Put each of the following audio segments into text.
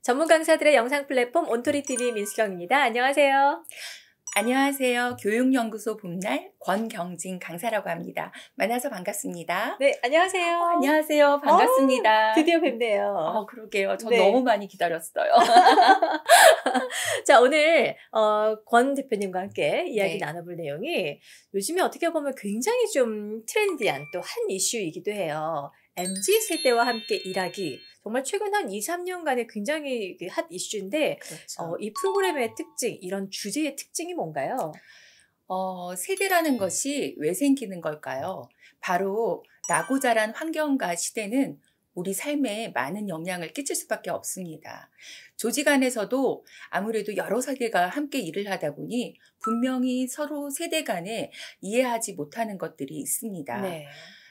전문 강사들의 영상 플랫폼 온토리TV 민수경입니다. 안녕하세요. 안녕하세요. 교육연구소 봄날 권경진 강사라고 합니다. 만나서 반갑습니다. 네, 안녕하세요. 안녕하세요. 반갑습니다. 드디어 뵙네요. 그러게요. 저 네. 너무 많이 기다렸어요. 자, 오늘 권 대표님과 함께 이야기 네. 나눠볼 내용이 요즘에 어떻게 보면 굉장히 좀 트렌디한 또 한 이슈이기도 해요. MZ세대와 함께 일하기. 정말 최근 한 2, 3년간의 굉장히 핫 이슈인데 그렇죠. 이 프로그램의 특징, 이런 주제의 특징이 뭔가요? 세대라는 것이 왜 생기는 걸까요? 바로 나고 자란 환경과 시대는 우리 삶에 많은 영향을 끼칠 수밖에 없습니다. 조직 안에서도 아무래도 여러 세대가 함께 일을 하다 보니 분명히 서로 세대 간에 이해하지 못하는 것들이 있습니다. 네.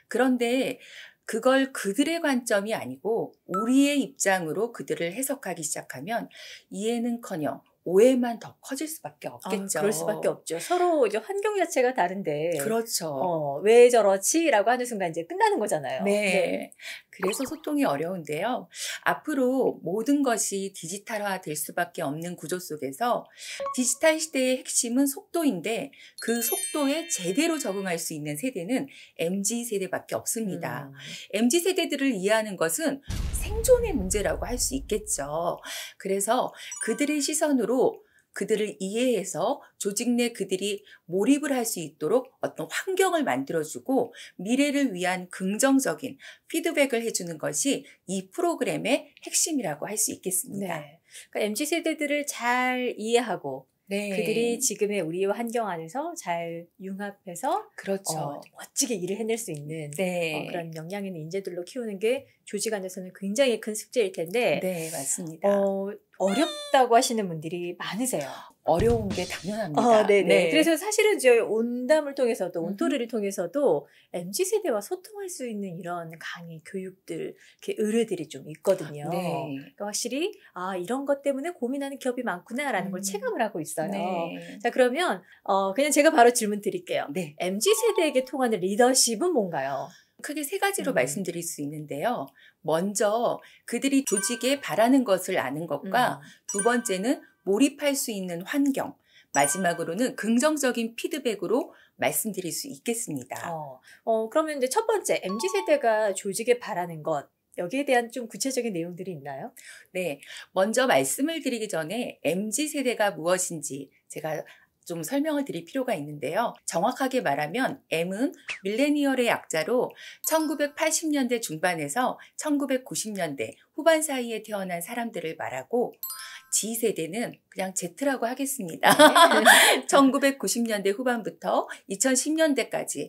그런데 그걸 그들의 관점이 아니고 우리의 입장으로 그들을 해석하기 시작하면 이해는커녕 오해만 더 커질 수밖에 없겠죠. 그럴 수밖에 없죠. 서로 이제 환경 자체가 다른데. 그렇죠. 왜 저렇지? 라고 하는 순간 이제 끝나는 거잖아요. 네. 그래서 소통이 어려운데요. 앞으로 모든 것이 디지털화 될 수밖에 없는 구조 속에서 디지털 시대의 핵심은 속도인데 그 속도에 제대로 적응할 수 있는 세대는 MZ세대밖에 없습니다. MZ세대들을 이해하는 것은 생존의 문제라고 할 수 있겠죠. 그래서 그들의 시선으로 그들을 이해해서 조직 내 그들이 몰입을 할 수 있도록 어떤 환경을 만들어주고 미래를 위한 긍정적인 피드백을 해주는 것이 이 프로그램의 핵심이라고 할 수 있겠습니다. 네. 그러니까 MZ세대들을 잘 이해하고 네. 그들이 지금의 우리의 환경 안에서 잘 융합해서 그렇죠. 멋지게 일을 해낼 수 있는 네. 그런 역량 있는 인재들로 키우는 게 조직 안에서는 굉장히 큰 숙제일 텐데 네, 맞습니다. 어렵다고 하시는 분들이 많으세요. 어려운 게 당연합니다. 네네. 네. 그래서 사실은 저희 온담을 통해서도, 온토리를 통해서도 MZ세대와 소통할 수 있는 이런 강의, 교육들, 이렇게 의뢰들이 좀 있거든요. 네. 그러니까 확실히, 이런 것 때문에 고민하는 기업이 많구나라는 걸 체감을 하고 있어요. 네. 자, 그러면, 그냥 제가 바로 질문 드릴게요. 네. MZ세대에게 통하는 리더십은 뭔가요? 크게 세 가지로 말씀드릴 수 있는데요. 먼저 그들이 조직에 바라는 것을 아는 것과 두 번째는 몰입할 수 있는 환경, 마지막으로는 긍정적인 피드백으로 말씀드릴 수 있겠습니다. 그러면 이제 첫 번째, MZ세대가 조직에 바라는 것, 여기에 대한 좀 구체적인 내용들이 있나요? 네, 먼저 말씀을 드리기 전에 MZ세대가 무엇인지 제가 좀 설명을 드릴 필요가 있는데요. 정확하게 말하면 M은 밀레니얼의 약자로 1980년대 중반에서 1990년대 후반 사이에 태어난 사람들을 말하고 G세대는 그냥 Z라고 하겠습니다. 1990년대 후반부터 2010년대까지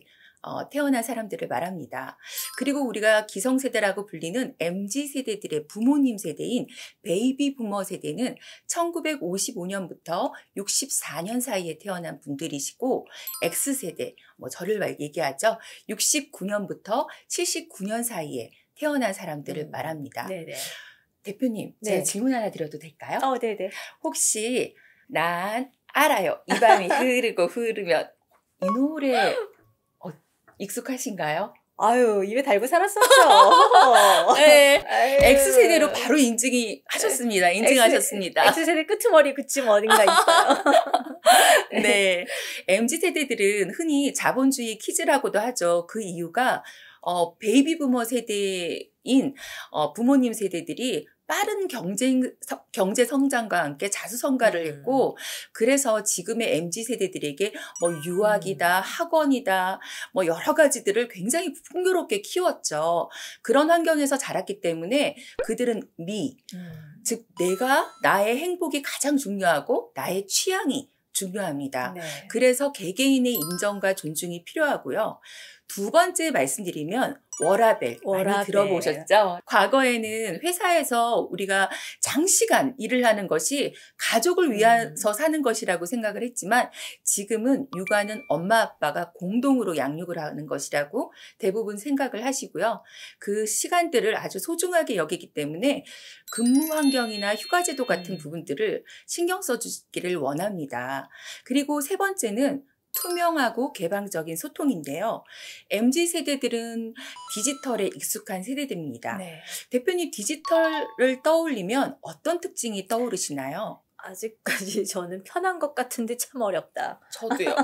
태어난 사람들을 말합니다. 그리고 우리가 기성세대라고 불리는 MZ세대들의 부모님 세대인 베이비 부머 세대는 1955년부터 64년 사이에 태어난 분들이시고 X세대, 저를 얘기하죠. 69년부터 79년 사이에 태어난 사람들을 말합니다. 네네. 대표님, 제가 질문 하나 드려도 될까요? 네네. 혹시 난 알아요. 이 밤이 흐르고 흐르면 이 노래 익숙하신가요? 입에 달고 살았었죠. 네. X세대로 바로 인증하셨습니다. X세대 끄트머리 그쯤 어딘가 있어요. 네. MZ세대들은 흔히 자본주의 키즈라고도 하죠. 그 이유가 베이비 부머 세대인 부모님 세대들이 빠른 경제 성장과 함께 자수성가를 했고, 그래서 지금의 MZ세대들에게 유학이다, 학원이다, 여러 가지들을 굉장히 풍요롭게 키웠죠. 그런 환경에서 자랐기 때문에 그들은 즉 나의 행복이 가장 중요하고 나의 취향이 중요합니다. 네. 그래서 개개인의 인정과 존중이 필요하고요. 두 번째 말씀드리면 워라밸 많이 들어보셨죠? 과거에는 회사에서 우리가 장시간 일을 하는 것이 가족을 위해서 사는 것이라고 생각을 했지만 지금은 육아는 엄마 아빠가 공동으로 양육을 하는 것이라고 대부분 생각을 하시고요. 그 시간들을 아주 소중하게 여기기 때문에 근무 환경이나 휴가제도 같은 부분들을 신경 써주기를 원합니다. 그리고 세 번째는 투명하고 개방적인 소통인데요. MZ세대들은 디지털에 익숙한 세대들입니다. 네. 대표님, 디지털을 떠올리면 어떤 특징이 떠오르시나요? 아직까지 저는 편한 것 같은데 참 어렵다. 저도요.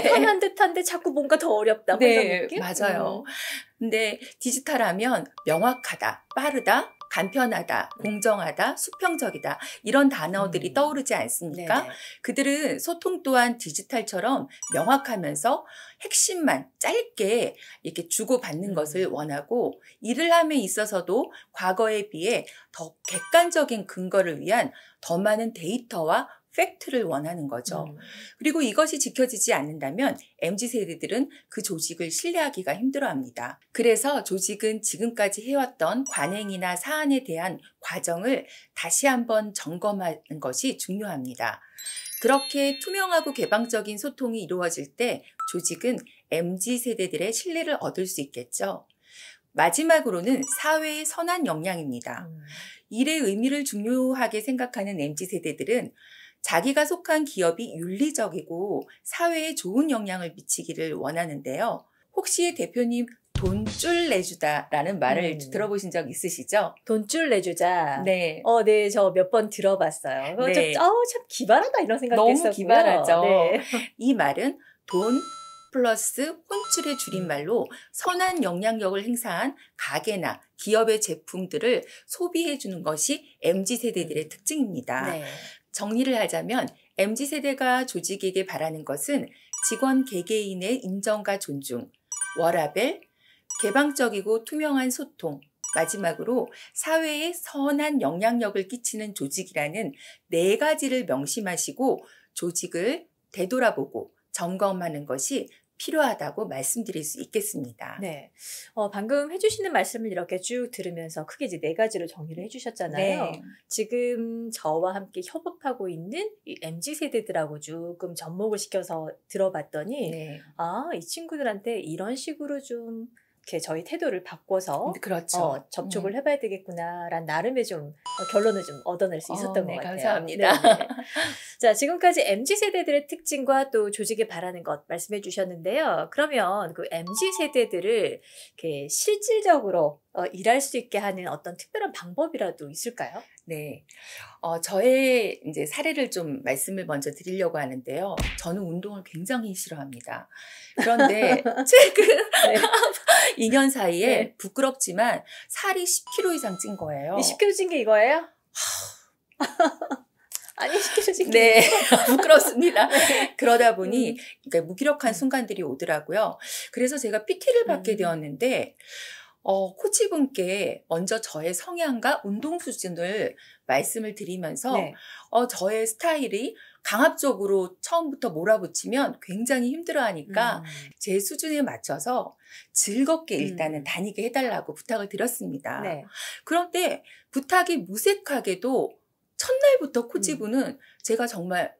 편한 듯한데 자꾸 뭔가 더 어렵다. 뭐 이런 네, 느낌? 맞아요. 근데 디지털하면 명확하다, 빠르다, 간편하다, 공정하다, 수평적이다 이런 단어들이 떠오르지 않습니까? 네네. 그들은 소통 또한 디지털처럼 명확하면서 핵심만 짧게 이렇게 주고받는 것을 원하고 일을 함에 있어서도 과거에 비해 더 객관적인 근거를 위한 더 많은 데이터와 팩트를 원하는 거죠. 그리고 이것이 지켜지지 않는다면 MZ세대들은 그 조직을 신뢰하기가 힘들어합니다. 그래서 조직은 지금까지 해왔던 관행이나 사안에 대한 과정을 다시 한번 점검하는 것이 중요합니다. 그렇게 투명하고 개방적인 소통이 이루어질 때 조직은 MZ세대들의 신뢰를 얻을 수 있겠죠. 마지막으로는 사회의 선한 역량입니다. 일의 의미를 중요하게 생각하는 MZ세대들은 자기가 속한 기업이 윤리적이고 사회에 좋은 영향을 미치기를 원하는데요. 혹시 대표님 돈줄 내주다라는 말을 들어보신 적 있으시죠? 돈줄 내주자. 네. 네, 저 몇 번 들어봤어요. 네. 참 기발하다 이런 생각도 너무 했었고요. 기발하죠. 네. 이 말은 돈 플러스 혼줄의 줄임말로 선한 영향력을 행사한 가게나 기업의 제품들을 소비해 주는 것이 MZ세대들의 특징입니다. 네. 정리를 하자면 MZ세대가 조직에게 바라는 것은 직원 개개인의 인정과 존중, 워라밸, 개방적이고 투명한 소통, 마지막으로 사회에 선한 영향력을 끼치는 조직이라는 4가지를 명심하시고 조직을 되돌아보고 점검하는 것이 필요하다고 말씀드릴 수 있겠습니다. 네. 방금 해주시는 말씀을 이렇게 쭉 들으면서 크게 이제 4가지로 정리를 해주셨잖아요. 네. 지금 저와 함께 협업하고 있는 이 MZ세대들하고 조금 접목을 시켜서 들어봤더니, 네. 이 친구들한테 이런 식으로 좀 이렇게 저희 태도를 바꿔서 그렇죠. 접촉을 해봐야 되겠구나라는 나름의 좀 결론을 좀 얻어낼 수 있었던 것 같아요. 감사합니다. 네네. 자, 지금까지 MZ세대들의 특징과 또 조직에 바라는 것 말씀해 주셨는데요. 그러면 그 MZ세대들을 이렇게 실질적으로 일할 수 있게 하는 어떤 특별한 방법이라도 있을까요? 네. 저의 이제 사례를 좀 말씀을 먼저 드리려고 하는데요. 저는 운동을 굉장히 싫어합니다. 그런데 최근 네. 2년 사이에 네. 부끄럽지만 살이 10kg 이상 찐 거예요. 10kg 찐 게 이거예요? 아니, 10kg 찐 게. 네, 부끄럽습니다. 그러다 보니 음. 그러니까 무기력한 순간들이 오더라고요. 그래서 제가 PT를 받게 되었는데 코치분께 먼저 저의 성향과 운동 수준을 말씀을 드리면서 네. 저의 스타일이 강압적으로 처음부터 몰아붙이면 굉장히 힘들어하니까 제 수준에 맞춰서 즐겁게 일단은 다니게 해달라고 부탁을 드렸습니다. 네. 그런데 부탁이 무색하게도 첫날부터 코치분은 제가 정말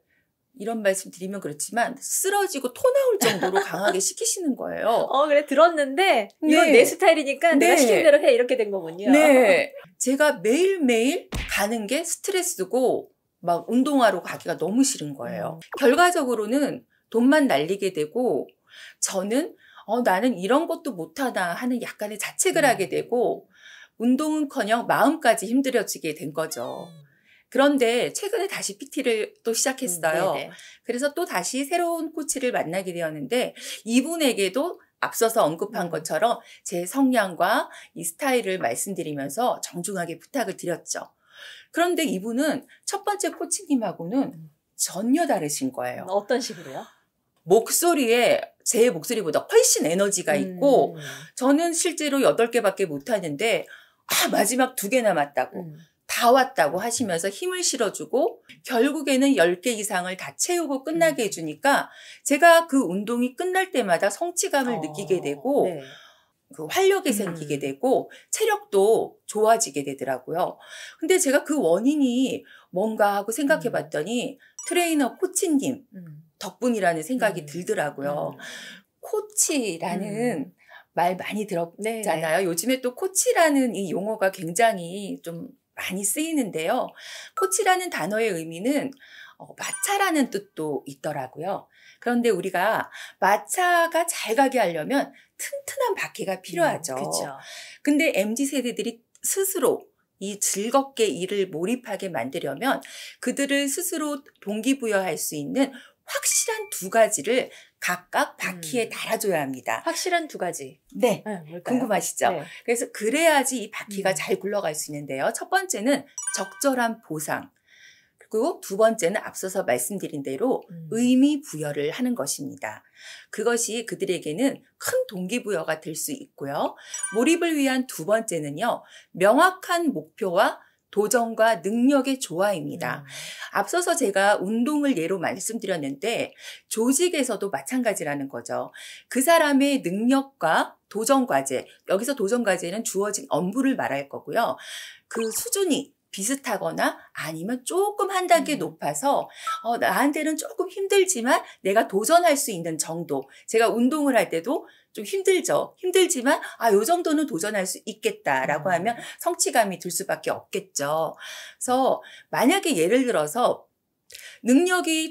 이런 말씀 드리면 그렇지만 쓰러지고 토 나올 정도로 강하게 시키시는 거예요. 그래 들었는데 이건 네. 내 스타일이니까 내가 네. 시킨 대로 해 이렇게 된 거군요. 네. 제가 매일매일 가는 게 스트레스고 막 운동하러 가기가 너무 싫은 거예요. 결과적으로는 돈만 날리게 되고 저는 나는 이런 것도 못하나 하는 약간의 자책을 하게 되고 운동은커녕 마음까지 힘들어지게 된 거죠. 그런데 최근에 다시 PT를 또 시작했어요. 그래서 또 다시 새로운 코치를 만나게 되었는데 이분에게도 앞서서 언급한 것처럼 제 성향과 이 스타일을 말씀드리면서 정중하게 부탁을 드렸죠. 그런데 이분은 첫 번째 코치님하고는 전혀 다르신 거예요. 어떤 식으로요? 목소리에 제 목소리보다 훨씬 에너지가 있고 저는 실제로 8개밖에 못하는데 마지막 2개 남았다고 다 왔다고 하시면서 힘을 실어주고 결국에는 10개 이상을 다 채우고 끝나게 해주니까 제가 그 운동이 끝날 때마다 성취감을 느끼게 되고 네. 그 활력이 생기게 되고 체력도 좋아지게 되더라고요. 근데 제가 그 원인이 뭔가 하고 생각해 봤더니 트레이너 코치님 덕분이라는 생각이 들더라고요. 코치라는 말 많이 들었잖아요. 네. 요즘에 또 코치라는 이 용어가 굉장히 좀 많이 쓰이는데요. 코치라는 단어의 의미는 마차라는 뜻도 있더라고요. 그런데 우리가 마차가 잘 가게 하려면 튼튼한 바퀴가 필요하죠. 그렇죠. 근데 MZ세대들이 스스로 이 즐겁게 일을 몰입하게 만들려면 그들을 스스로 동기부여할 수 있는 확실한 두 가지를 각각 바퀴에 달아줘야 합니다. 확실한 두 가지. 네. 뭘까요? 궁금하시죠? 네. 그래서 그래야지 이 바퀴가 잘 굴러갈 수 있는데요. 첫 번째는 적절한 보상. 그리고 두 번째는 앞서서 말씀드린 대로 의미 부여를 하는 것입니다. 그것이 그들에게는 큰 동기부여가 될 수 있고요. 몰입을 위한 두 번째는요. 명확한 목표와 도전과 능력의 조화입니다. 앞서서 제가 운동을 예로 말씀드렸는데 조직에서도 마찬가지라는 거죠. 그 사람의 능력과 도전 과제, 여기서 도전 과제는 주어진 업무를 말할 거고요. 그 수준이 비슷하거나 아니면 조금 한 단계 높아서 나한테는 조금 힘들지만 내가 도전할 수 있는 정도. 제가 운동을 할 때도 좀 힘들죠. 힘들지만 요 정도는 도전할 수 있겠다라고 하면 성취감이 들 수밖에 없겠죠. 그래서 만약에 예를 들어서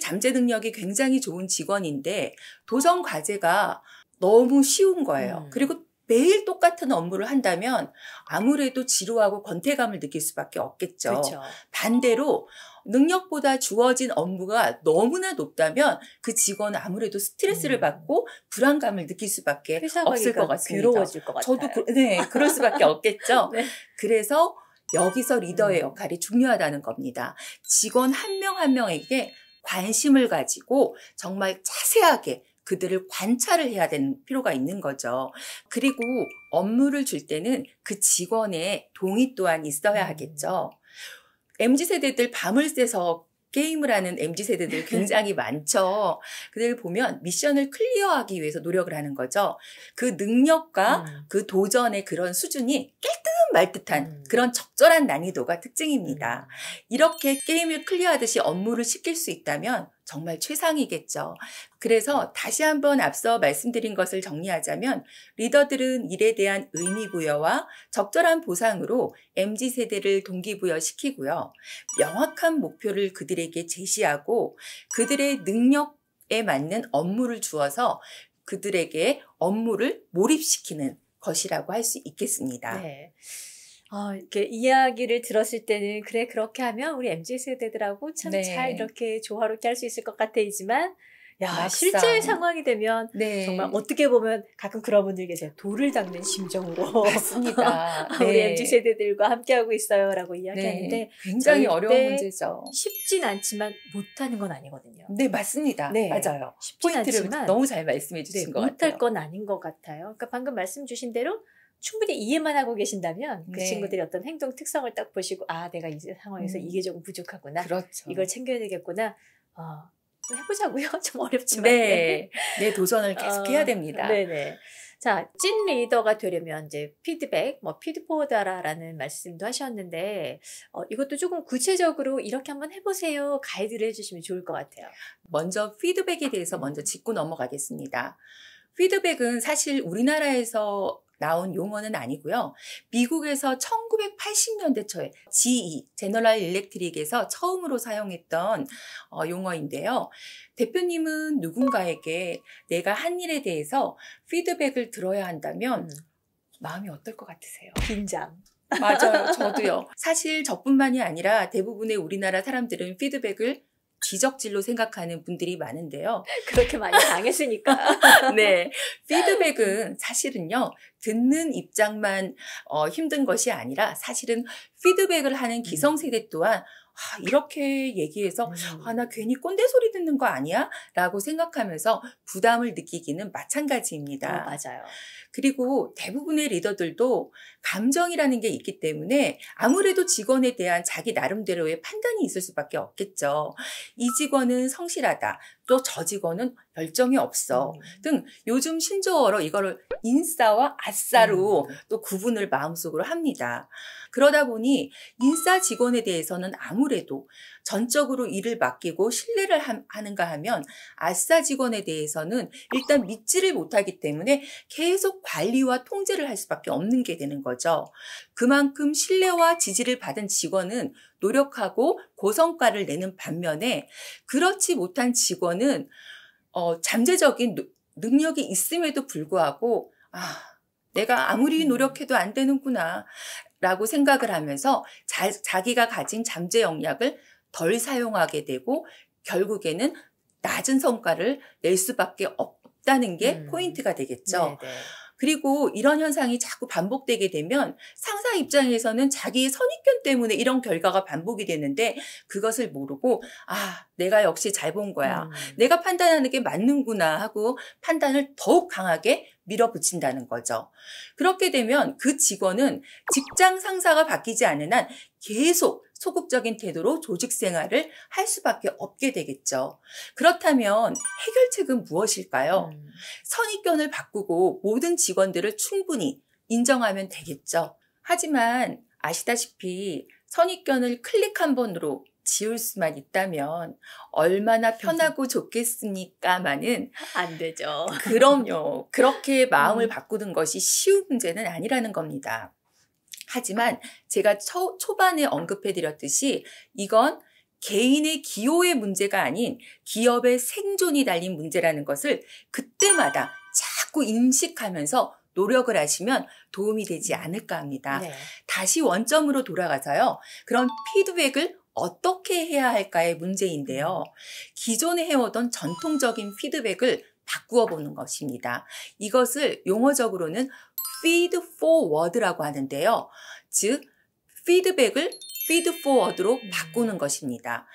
잠재 능력이 굉장히 좋은 직원인데 도전 과제가 너무 쉬운 거예요. 그리고 매일 똑같은 업무를 한다면 아무래도 지루하고 권태감을 느낄 수밖에 없겠죠. 그렇죠. 반대로 능력보다 주어진 업무가 너무나 높다면 그 직원은 아무래도 스트레스를 받고 불안감을 느낄 수밖에 없을 것 같습니다. 괴로워질 것 같아요. 저도 그럴 수밖에 없겠죠. 네. 그래서 여기서 리더의 역할이 중요하다는 겁니다. 직원 한 명 한 명에게 관심을 가지고 정말 자세하게 그들을 관찰을 해야 되는 필요가 있는 거죠. 그리고 업무를 줄 때는 그 직원의 동의 또한 있어야 하겠죠. MZ세대들 밤을 새서 게임을 하는 MZ세대들 굉장히 많죠. 그들 보면 미션을 클리어하기 위해서 노력을 하는 거죠. 그 능력과 그 도전의 그런 수준이 말듯한 그런 적절한 난이도가 특징입니다. 이렇게 게임을 클리어하듯이 업무를 시킬 수 있다면 정말 최상이겠죠. 그래서 다시 한번 앞서 말씀드린 것을 정리하자면 리더들은 일에 대한 의미부여와 적절한 보상으로 MZ세대를 동기부여시키고요. 명확한 목표를 그들에게 제시하고 그들의 능력에 맞는 업무를 주어서 그들에게 업무를 몰입시키는 것이라고 할 수 있겠습니다. 네. 이렇게 이야기를 들었을 때는 그래 그렇게 하면 우리 MZ세대들하고 참 잘 이렇게 조화롭게 할 수 있을 것 같아지만 실제 상황이 되면 정말 어떻게 보면 가끔 그런 분들 계세요. 돌을 닦는 심정으로 맞습니다. 우리 MZ세대들과 함께하고 있어요 라고 이야기하는데 굉장히 어려운 문제죠. 쉽진 않지만 못하는 건 아니거든요. 네, 맞습니다. 맞아요. 쉽진 포인트를 않지만 너무 잘 말씀해 주신 것 같아요. 못할 건 아닌 것 같아요. 그러니까 방금 말씀 주신 대로 충분히 이해만 하고 계신다면 그 친구들이 어떤 행동 특성을 딱 보시고 내가 이 상황에서 이게 조금 부족하구나. 그렇죠. 이걸 챙겨야 되겠구나. 해보자고요. 좀 어렵지만. 네, 도전을 계속 해야 됩니다. 네네. 자, 찐 리더가 되려면 이제 피드백, 피드포워더라라는 말씀도 하셨는데 이것도 조금 구체적으로 이렇게 한번 해보세요. 가이드를 해주시면 좋을 것 같아요. 먼저 피드백에 대해서 먼저 짚고 넘어가겠습니다. 피드백은 사실 우리나라에서 나온 용어는 아니고요. 미국에서 1980년대 초에 GE, 제너럴 일렉트릭에서 처음으로 사용했던 용어인데요. 대표님은 누군가에게 내가 한 일에 대해서 피드백을 들어야 한다면 마음이 어떨 것 같으세요? 긴장. 맞아요. 저도요. 사실 저뿐만이 아니라 대부분의 우리나라 사람들은 피드백을 지적질로 생각하는 분들이 많은데요. 그렇게 많이 당했으니까. 네. 피드백은 사실은요, 듣는 입장만 힘든 것이 아니라 사실은 피드백을 하는 기성세대 또한 이렇게 얘기해서 나 괜히 꼰대 소리 듣는 거 아니야? 라고 생각하면서 부담을 느끼기는 마찬가지입니다. 맞아요. 그리고 대부분의 리더들도 감정이라는 게 있기 때문에 아무래도 직원에 대한 자기 나름대로의 판단이 있을 수밖에 없겠죠. 이 직원은 성실하다. 또 저 직원은 열정이 없어. 등 요즘 신조어로 이거를 인싸와 아싸로 또 구분을 마음속으로 합니다. 그러다 보니 인싸 직원에 대해서는 아무래도 전적으로 일을 맡기고 신뢰를 하는가 하면 아싸 직원에 대해서는 일단 믿지를 못하기 때문에 계속 관리와 통제를 할 수밖에 없는 게 되는 거죠. 그만큼 신뢰와 지지를 받은 직원은 노력하고 고성과를 내는 반면에 그렇지 못한 직원은 잠재적인 능력이 있음에도 불구하고 내가 아무리 노력해도 안 되는구나 라고 생각을 하면서 자기가 가진 잠재 역량을 덜 사용하게 되고 결국에는 낮은 성과를 낼 수밖에 없다는 게 포인트가 되겠죠. 네네. 그리고 이런 현상이 자꾸 반복되게 되면 상사 입장에서는 자기의 선입견 때문에 이런 결과가 반복이 되는데 그것을 모르고 내가 역시 잘 본 거야. 내가 판단하는 게 맞는구나 하고 판단을 더욱 강하게 밀어붙인다는 거죠. 그렇게 되면 그 직원은 직장 상사가 바뀌지 않는 한 계속 소극적인 태도로 조직 생활을 할 수밖에 없게 되겠죠. 그렇다면 해결책은 무엇일까요? 선입견을 바꾸고 모든 직원들을 충분히 인정하면 되겠죠. 하지만 아시다시피 선입견을 클릭 한 번으로 지울 수만 있다면 얼마나 편하고 좋겠습니까마는 안 되죠. 그럼요. 그렇게 마음을 바꾸는 것이 쉬운 문제는 아니라는 겁니다. 하지만 제가 초반에 언급해드렸듯이 이건 개인의 기호의 문제가 아닌 기업의 생존이 달린 문제라는 것을 그때마다 자꾸 인식하면서 노력을 하시면 도움이 되지 않을까 합니다. 네. 다시 원점으로 돌아가서요. 그런 피드백을 어떻게 해야 할까의 문제인데요. 기존에 해오던 전통적인 피드백을 바꾸어 보는 것입니다. 이것을 용어적으로는 feed forward라고 하는데요. 즉 피드백을 feed forward로 바꾸는 것입니다.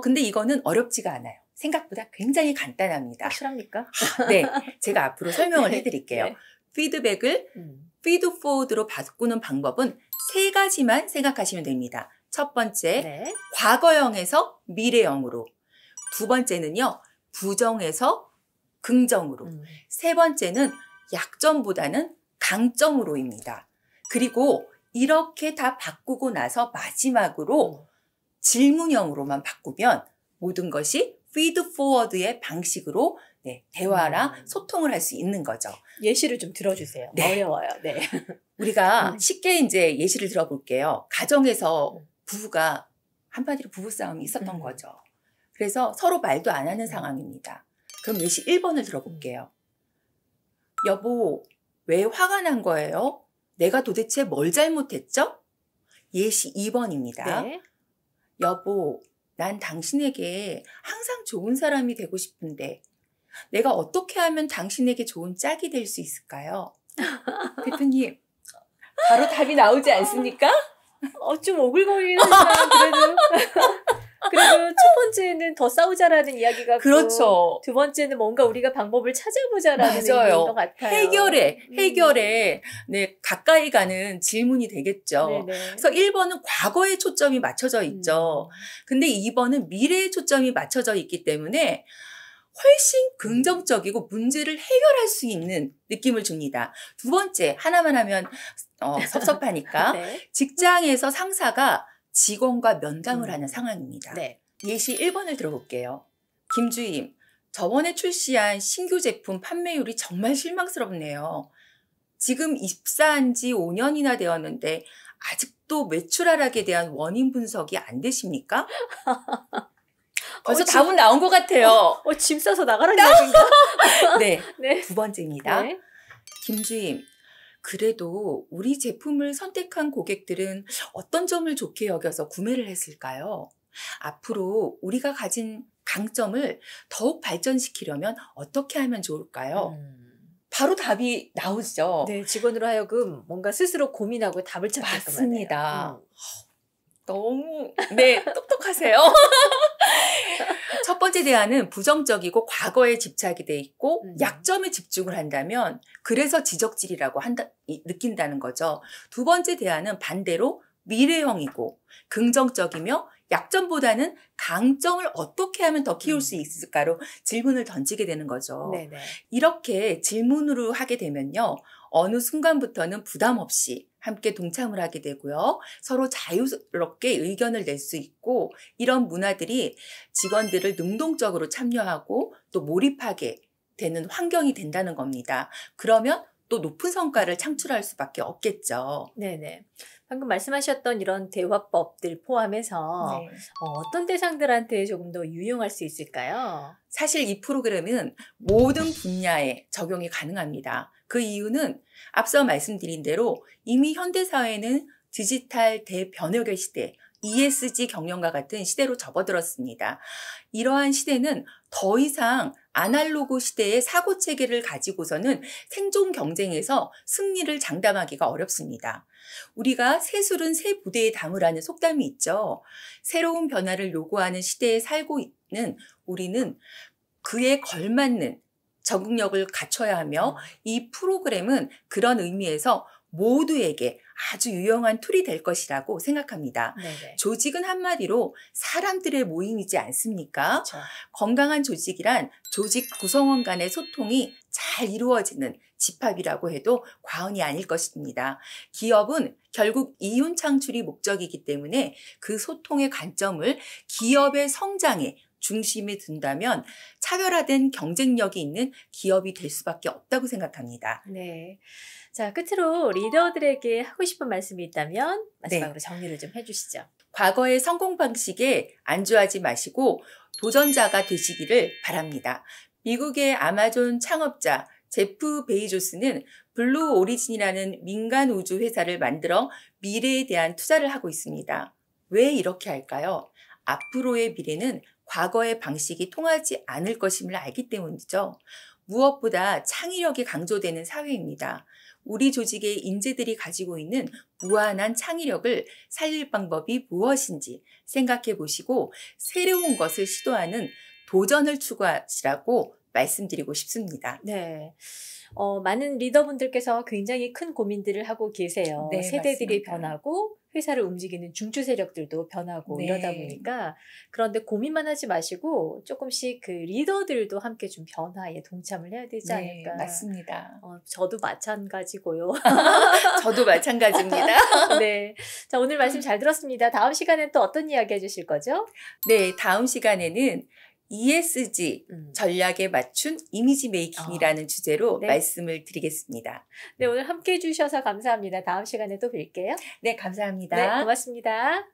근데 이거는 어렵지가 않아요. 생각보다 굉장히 간단합니다. 확실합니까? 네, 제가 앞으로 설명을 해드릴게요. 네. 피드백을 feed forward로 바꾸는 방법은 3가지만 생각하시면 됩니다. 첫 번째, 네. 과거형에서 미래형으로. 두 번째는요, 부정에서 긍정으로. 세 번째는 약점보다는 강점으로입니다. 그리고 이렇게 다 바꾸고 나서 마지막으로 질문형으로만 바꾸면 모든 것이 feed forward의 방식으로 대화랑 소통을 할 수 있는 거죠. 예시를 좀 들어주세요. 네. 어려워요. 네. 우리가 쉽게 이제 예시를 들어볼게요. 가정에서 부부가 한마디로 부부싸움이 있었던 거죠. 그래서 서로 말도 안 하는 상황입니다. 그럼 예시 1번을 들어볼게요. 여보, 왜 화가 난 거예요? 내가 도대체 뭘 잘못했죠? 예시 2번입니다. 네. 여보, 난 당신에게 항상 좋은 사람이 되고 싶은데 내가 어떻게 하면 당신에게 좋은 짝이 될 수 있을까요? 대표님, 바로 답이 나오지 않습니까? 좀 오글거리지만 그래도 첫 번째는 더 싸우자라는 이야기가 그렇죠. 두 번째는 뭔가 우리가 방법을 찾아보자라는 의미인 것 같아요. 해결에 가까이 가는 질문이 되겠죠. 네네. 그래서 1번은 과거에 초점이 맞춰져 있죠. 근데 2번은 미래에 초점이 맞춰져 있기 때문에 훨씬 긍정적이고 문제를 해결할 수 있는 느낌을 줍니다. 두 번째, 하나만 하면 섭섭하니까 네. 직장에서 상사가 직원과 면담을 하는 상황입니다. 네. 예시 1번을 들어볼게요. 김주임, 저번에 출시한 신규 제품 판매율이 정말 실망스럽네요. 지금 입사한 지 5년이나 되었는데 아직도 매출 하락에 대한 원인 분석이 안 되십니까? 벌써 답은 나온 것 같아요. 짐 싸서 나가라는 얘기인가? 네, 네. 두 번째입니다. 네. 김주임, 그래도 우리 제품을 선택한 고객들은 어떤 점을 좋게 여겨서 구매를 했을까요? 앞으로 우리가 가진 강점을 더욱 발전시키려면 어떻게 하면 좋을까요? 바로 답이 나오죠. 네, 직원으로 하여금 뭔가 스스로 고민하고 답을 찾게끔 맞습니다. 하네요. 너무 똑똑하세요. 첫 번째 대안은 부정적이고 과거에 집착이 돼 있고 약점에 집중을 한다면 그래서 지적질이라고 느낀다는 거죠. 두 번째 대안은 반대로 미래형이고 긍정적이며 약점보다는 강점을 어떻게 하면 더 키울 수 있을까로 질문을 던지게 되는 거죠. 네네. 이렇게 질문으로 하게 되면요. 어느 순간부터는 부담 없이 함께 동참을 하게 되고요. 서로 자유롭게 의견을 낼 수 있고 이런 문화들이 직원들을 능동적으로 참여하고 또 몰입하게 되는 환경이 된다는 겁니다. 그러면 또 높은 성과를 창출할 수밖에 없겠죠. 네네. 방금 말씀하셨던 이런 대화법들 포함해서 네. 어떤 대상들한테 조금 더 유용할 수 있을까요? 사실 이 프로그램은 모든 분야에 적용이 가능합니다. 그 이유는 앞서 말씀드린 대로 이미 현대사회는 디지털 대변혁의 시대, ESG 경영과 같은 시대로 접어들었습니다. 이러한 시대는 더 이상 아날로그 시대의 사고 체계를 가지고서는 생존 경쟁에서 승리를 장담하기가 어렵습니다. 우리가 새술은 새 부대에 담으라는 속담이 있죠. 새로운 변화를 요구하는 시대에 살고 있는 우리는 그에 걸맞는 적응력을 갖춰야 하며 이 프로그램은 그런 의미에서 모두에게 아주 유용한 툴이 될 것이라고 생각합니다. 네네. 조직은 한마디로 사람들의 모임이지 않습니까? 그렇죠. 건강한 조직이란 조직 구성원 간의 소통이 잘 이루어지는 집합이라고 해도 과언이 아닐 것입니다. 기업은 결국 이윤 창출이 목적이기 때문에 그 소통의 관점을 기업의 성장에 중심에 둔다면 차별화된 경쟁력이 있는 기업이 될 수밖에 없다고 생각합니다. 네. 자, 끝으로 리더들에게 하고 싶은 말씀이 있다면 마지막으로 정리를 좀 해주시죠. 과거의 성공 방식에 안주하지 마시고 도전자가 되시기를 바랍니다. 미국의 아마존 창업자 제프 베이조스는 블루 오리진이라는 민간 우주 회사를 만들어 미래에 대한 투자를 하고 있습니다. 왜 이렇게 할까요? 앞으로의 미래는 과거의 방식이 통하지 않을 것임을 알기 때문이죠. 무엇보다 창의력이 강조되는 사회입니다. 우리 조직의 인재들이 가지고 있는 무한한 창의력을 살릴 방법이 무엇인지 생각해 보시고 새로운 것을 시도하는 도전을 추구하시라고 말씀드리고 싶습니다. 네. 많은 리더분들께서 굉장히 큰 고민들을 하고 계세요. 네, 세대들이 맞습니다. 변하고 회사를 움직이는 중추 세력들도 변하고 네. 이러다 보니까 그런데 고민만 하지 마시고 조금씩 그 리더들도 함께 좀 변화에 동참을 해야 되지 않을까. 네, 맞습니다. 저도 마찬가지고요. 저도 마찬가지입니다. 네. 자, 오늘 말씀 잘 들었습니다. 다음 시간엔 또 어떤 이야기 해주실 거죠? 네, 다음 시간에는 ESG 전략에 맞춘 이미지 메이킹이라는 주제로 네. 말씀을 드리겠습니다. 네, 오늘 함께 해주셔서 감사합니다. 다음 시간에 또 뵐게요. 네, 감사합니다. 네, 고맙습니다.